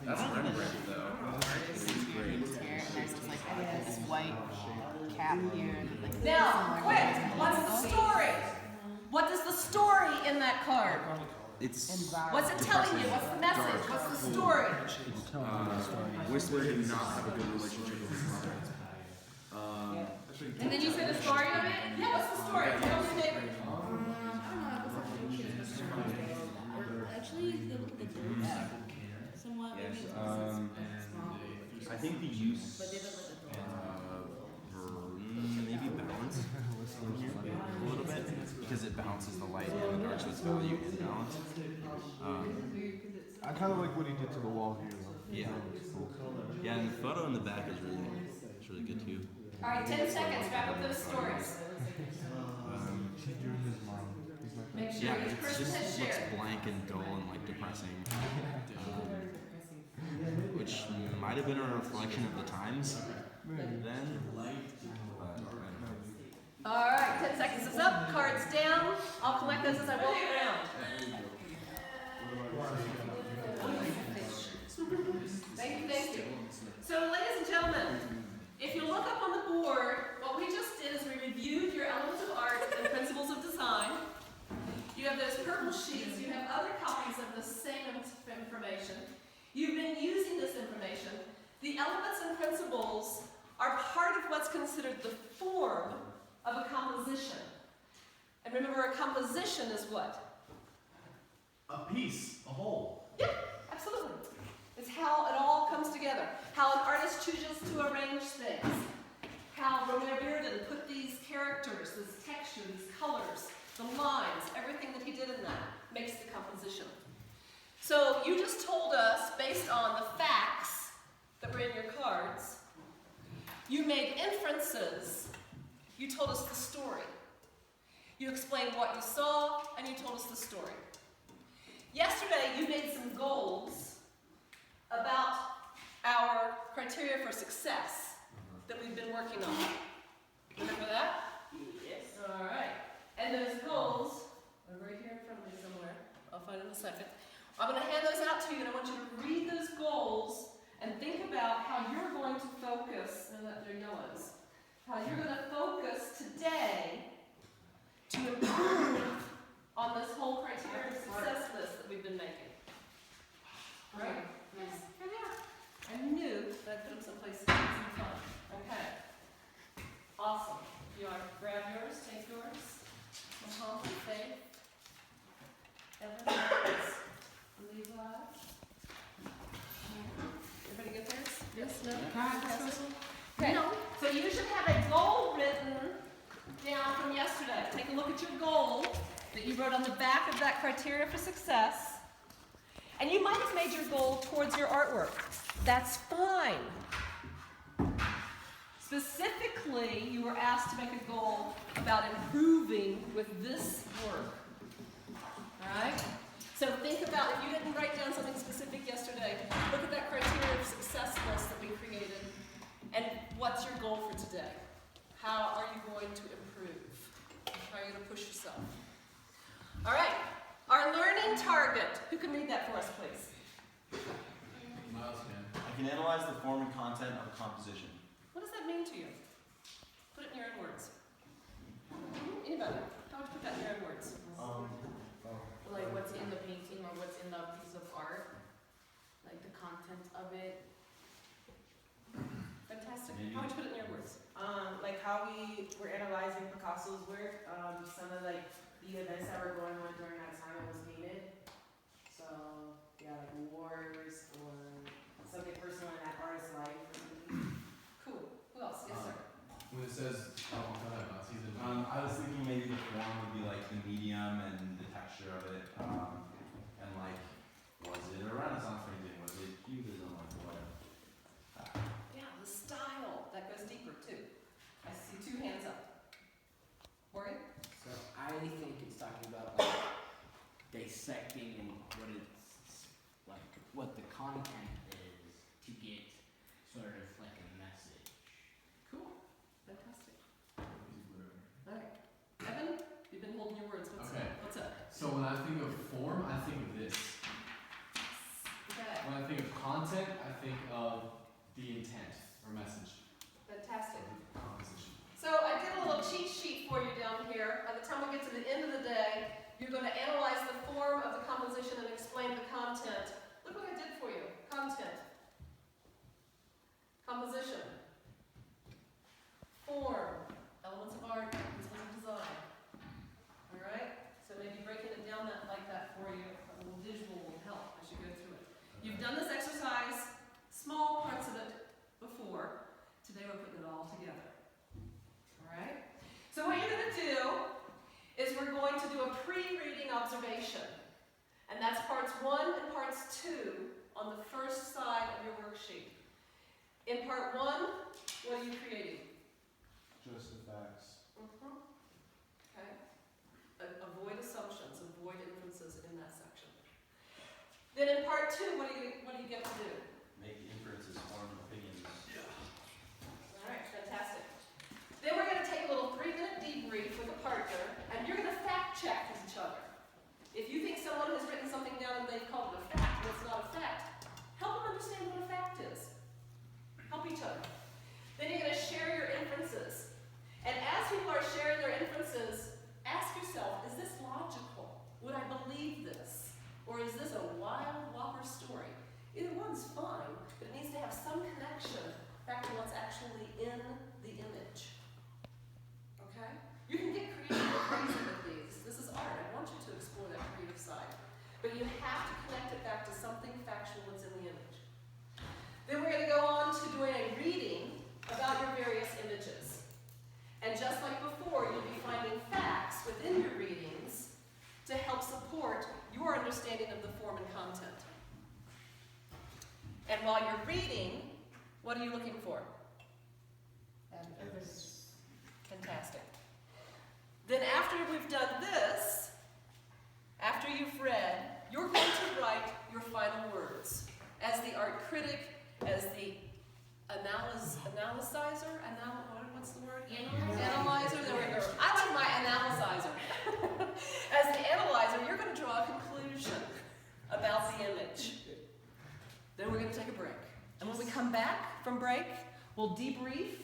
That's Rembrandt, though. It's great. There's just like this white cap here. Now, quick, what's the story? What is the story in that card? It's What's it telling you? What's the message? What's the story? Whistler did not have a good relationship with his mother. And then you said the story of it? Yeah, what's the story? Tell me, David. Actually, the somewhat. Yes. I think the use maybe balance in here a little bit because it balances the light and the dark, so it's value and balance. I kind of like what he did to the wall here, though. Yeah. Yeah, and the photo in the back is really good too. All right, 10 seconds. Wrap up those stories. Make sure Yeah, each it person just has looks shared. blank and dull and like depressing, which might have been a reflection of the times then. But I don't know. All right, 10 seconds is up. Cards down. I'll collect those as I walk around. Thank you. So, ladies and gentlemen, if you look up on the board, what we just did is we reviewed your elements of art and principles of design. You have those purple sheets. You have other copies of the same information. You've been using this information. The elements and principles are part of what's considered the form of a composition. And remember, a composition is what? A piece, a whole. Yeah, absolutely. It's how it all comes together. How an artist chooses to arrange things. How Romare Bearden put these characters, this texture, these colors, the lines, everything that he did in that makes the composition. So you just told us, based on the facts that were in your cards, you made inferences. You told us the story. You explained what you saw, and you told us the story. Yesterday, you made some goals about our criteria for success that we've been working on. Remember that? Yes. All right. And those goals are right here in front of me somewhere. I'll find it in a second. I'm going to hand those out to you, and I want you to read those goals and think about how you're going to focus, now that they're yellows, how you're going to focus today to improve on this whole criteria of success list that we've been making. Right? Yes, here they are. I knew that I'd put them someplace to have some fun. Okay. Awesome. You want to grab yours, take yours. Faith. Evan. Levi. Everybody get theirs? Yes? No? Okay. So you should have a goal written down from yesterday. Take a look at your goal that you wrote on the back of that criteria for success. And you might have made your goal towards your artwork. That's fine. Specifically, you were asked to make a goal about improving with this work. All right? So think about, if you didn't write down something specific yesterday, look at that criteria of success list that we created. And what's your goal for today? How are you going to improve? How are you going to push yourself? All right. Our learning target. Who can read that for us, please? Miles can. I can analyze the form and content of a composition. What does that mean to you? Put it in your own words. Anybody? How would you put that in your own words? Like what's in the painting or what's in the piece of art, like the content of it. Fantastic. How would you put it in your words? Like how we were analyzing Picasso's work, some of like the events that were going on during that time it was painted. So yeah, like wars or something personal in that artist's life or something. Cool. Who else? Yes, sir. When it says, season. I was thinking maybe the form would be like the medium and the texture of it, and like, was it a Renaissance painting? Was it Cubism? Like whatever. Yeah, the style. That goes deeper, too. I see two hands up. Morgan? So I think it's talking about like dissecting and what it's like, what the content is to get sort of like a message. Cool. Fantastic. All right. Evan, you've been holding your words. What's Okay. up? What's up? So when I think of content, I think of the intent or message Fantastic. of the composition. So I did a little cheat sheet for you down here. By the time we get to the end of the day, you're going to analyze the form of the composition and explain the content. Look what I did for you. Content. Composition. Form. Elements of art. Principles of design. All right? So maybe breaking it down like that for you, a little visual will help as you go through it. You've done this exercise, small parts of it before. Today we're putting it all together. All right? So what you're going to do is we're going to do a pre-reading observation. And that's parts 1 and parts 2 on the first side of your worksheet. In part 1, what are you creating? Just the facts. Okay. Avoid assumptions, avoid inferences in that section. Then in part 2, what do you get to do? Make inferences, form opinions. All right, fantastic. Then we're going to take a little 3-minute debrief with a partner, and you're going to fact check with each other. If you think someone has written something down and they've called it a fact and it's not a fact, help them understand what a fact is. Help each other. Then you're going to share your inferences. And as people are sharing their inferences, ask yourself, is this logical? Would I believe this? Or is this a wild Whopper story? Either one's fine, but it needs to have some connection back to what's actually in the image. Okay? You can get creative and crazy with these. This is art. I want you to explore that creative side. But you have to connect it back to something factual that's in the image. Then we're going to go on to doing a reading about your various images. And just like before, you'll be finding facts within your readings to help support your understanding of the form and content. And while you're reading, what are you looking for? Fantastic. Then after we've done this, after you've read, you're going to write your final words. As the art critic, as the analyzer, what's the word? Analyzer, there we go. I like my analyzer. As the analyzer, you're going to draw a conclusion about the image. Then we're going to take a break. And when we come back from break, we'll debrief,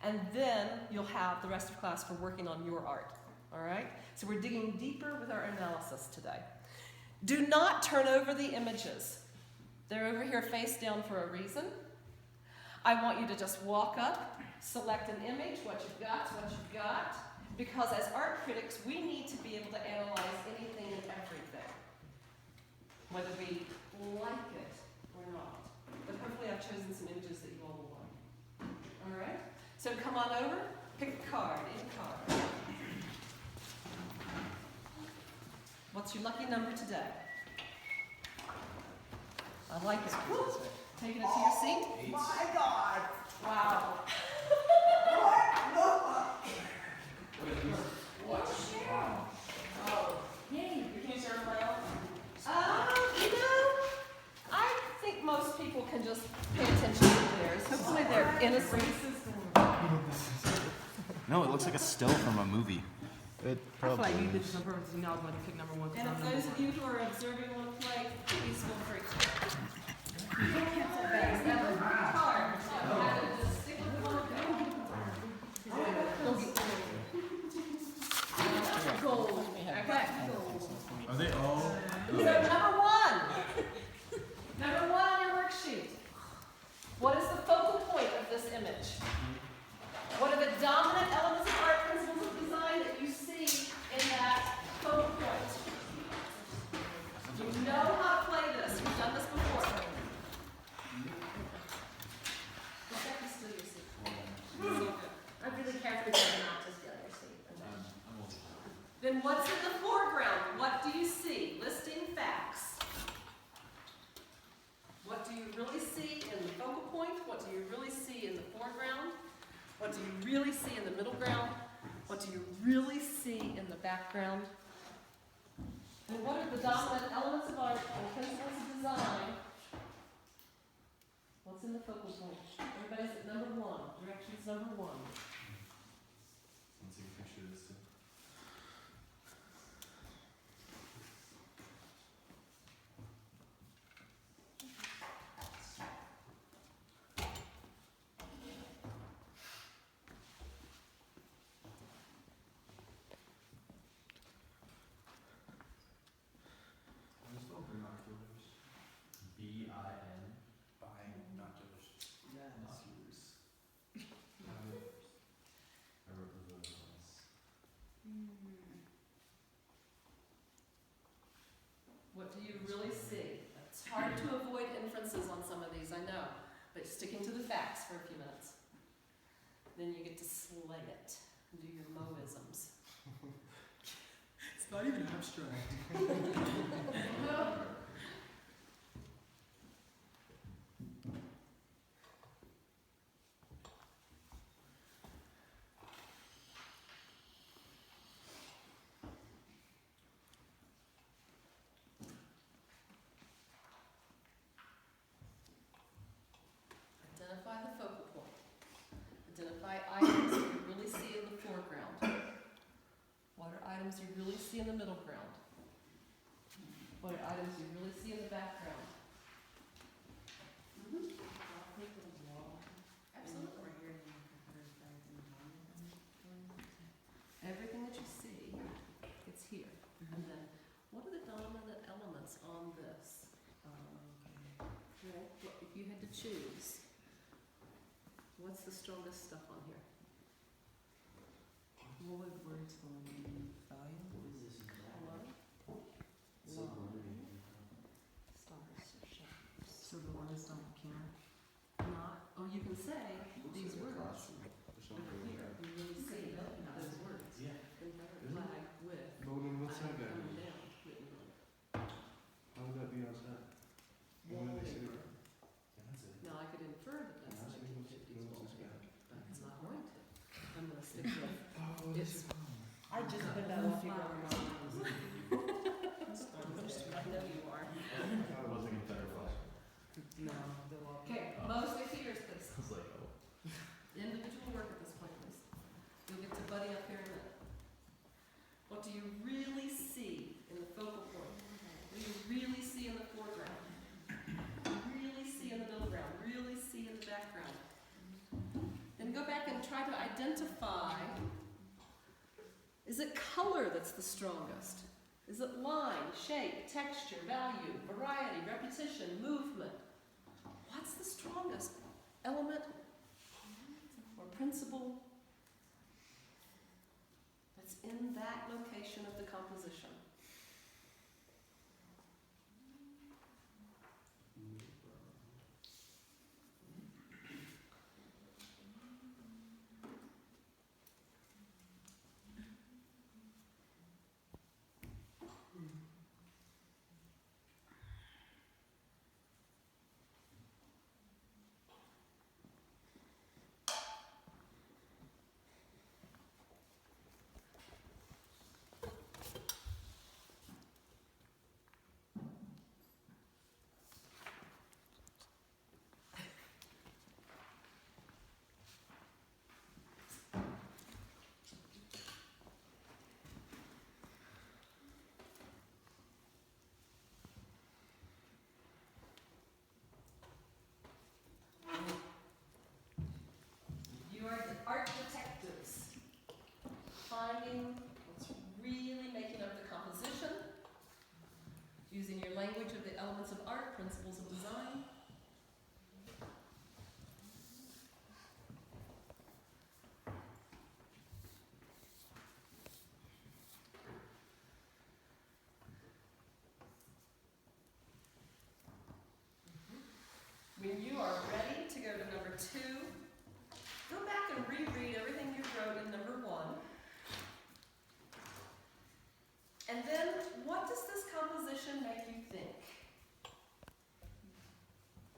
and then you'll have the rest of class for working on your art. All right? So we're digging deeper with our analysis today. Do not turn over the images. They're over here face down for a reason. I want you to just walk up, select an image, what you've got's what you've got, because as art critics, we need to be able to analyze anything and everything, whether we like it or not. But hopefully I've chosen some images that you all will like. All right? So come on over, pick a card, any card. What's your lucky number today? I like it. Taking it to your seat. My God! Wow. Yay, you can share my own. I think most people can just pay attention to theirs. Hopefully they're innocent. No, it looks like a still from a movie. It I feel probably like you did is. this on purpose. You know I was going to pick number 1. And if those of you who are observing want to play, please feel free to. Card. So have to just stick with one of them. Gold. Okay. Are they all? So number 1. Number 1 on your worksheet. What is the focal point of this image? What are the dominant elements of art, principles of design that you see in that focal point? You know how to play this. You've done this before. Is that you still your seat? I'm really careful not to steal your seat. I'm old. Then what's in the foreground? What do you see? Listing facts. What do you really see in the focal point? What do you really see in the foreground? What do you really see in the middle ground? What do you really see in the background? And what are the dominant elements of art and principles of design? What's in the focal point? Everybody's at number 1. Directions number 1. Let's take a picture of this too. slay it, and do your Moisms. It's not even abstract. Identify the focal point. Identify items you really see in the foreground. What are items you really see in the middle ground? What are items you really see in the background? Absolutely. Everything that you see, it's here. And then, what are the dominant elements on this? Well, if you had to choose, what's the strongest stuff on here? What would words going in? Value? Hello? Love. Stars or shadows. So the ones don't count? Not, oh, you can say these words. Over here, you really see those words. Yeah. Confederate flag with Bowden, what's that flag guy? coming down, written on it. How would that be outside? When would they say Wallpaper. that? Now, I could infer that that's Yeah, I was thinking, 1950s what's this wallpaper, guy? but it's not going to. I'm gonna stick with, Oh, it's, I just put that on figure on my I know you are. It was like a better flash. No, the wall. Okay, most of yours, please. I was like, oh. Individual work at this point, please. You'll get to Buddy up here in a minute. What do you really see in the focal point? What do you really see in the foreground? Really see in the middle ground? Really see in the background? Then go back and try to identify, is it color that's the strongest? Is it line, shape, texture, value, variety, repetition, movement? What's the strongest element or principle that's in that location of the composition? You are the art detectives, finding what's really making up the composition, using your language of the elements of art, principles of design. When you are ready to go to number 2, go back and reread everything you wrote in number 1. And then, what does this composition make you think?